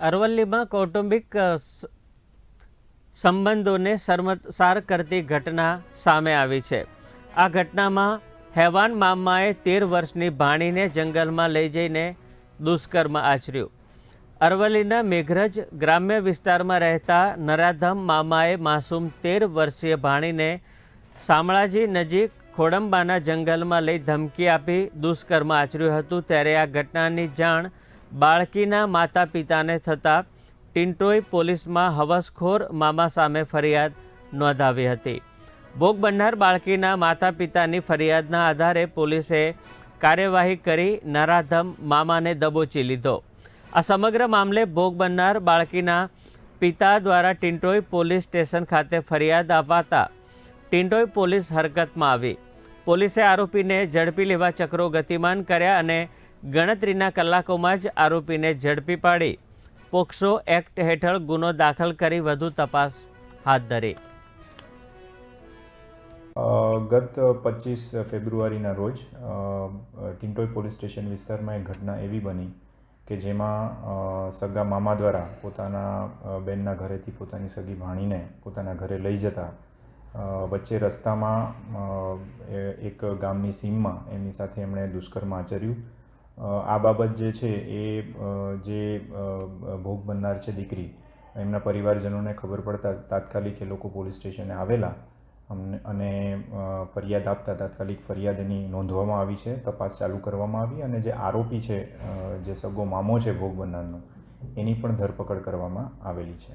અરવલ્લીમાં કૌટુંબિક સંબંધોને શર્મસાર કરતી ઘટના સામે આવી છે। આ ઘટનામાં હેવાન મામાએ 13 વર્ષની ભાણીને જંગલમાં લઈ જઈને દુષ્કર્મ આચર્યું। અરવલ્લીના મેઘરજ ગ્રામ્ય વિસ્તારમાં રહેતા નરાધમ મામાએ માસૂમ 13 વર્ષીય ભાણીને શામળાજી નજીક ખોડંબાના જંગલમાં લઈ ધમકી આપી દુષ્કર્મ આચર્યું હતું। ત્યારે આ ઘટનાની જાણ બાળકીના માતા પિતાને થતાં ટિન્ટોઈ પોલીસમાં હવસખોર મામા સામે ફરિયાદ નોંધાવી હતી। ભોગ બનનાર બાળકીના માતા પિતાની ફરિયાદના આધારે પોલીસે કાર્યવાહી કરી નરાધમ મામાને દબોચી લીધો। આ સમગ્ર મામલે ભોગ બનનાર બાળકીના પિતા દ્વારા ટિન્ટોઈ પોલીસ સ્ટેશન ખાતે ફરિયાદ અપાતા ટિન્ટોઈ પોલીસ હરકતમાં આવી। પોલીસે આરોપીને ઝડપી લેવા ચક્રો ગતિમાન કર્યા અને ગણતરીના કલાકોમાં જ આરોપીને ઝડપી પાડી પોક્સો એક્ટ હેઠળ ગુનો દાખલ કરી વધુ તપાસ હાથ ધરી। ગત 25 ફેબ્રુઆરીના રોજ ટિન્ટોઈ પોલીસ સ્ટેશન વિસ્તારમાં એક ઘટના એવી બની કે જેમાં સગા મામા દ્વારા પોતાના બેનના ઘરેથી પોતાની સગી ભાણીને પોતાના ઘરે લઈ જતા વચ્ચે રસ્તામાં એક ગામની સીમમાં એમની સાથે એમણે દુષ્કર્મ આચર્યું। આ બાબત જે છે એ જે ભોગ બનનાર છે દીકરી એમના પરિવારજનોને ખબર પડતા તાત્કાલિક એ લોકો પોલીસ સ્ટેશને આવેલા અને ફરિયાદ આપતા તાત્કાલિક ફરિયાદ એની નોંધવામાં આવી છે, તપાસ ચાલુ કરવામાં આવી અને જે આરોપી છે જે સગો મામો છે ભોગ બનનારનો એની પણ ધરપકડ કરવામાં આવેલી છે।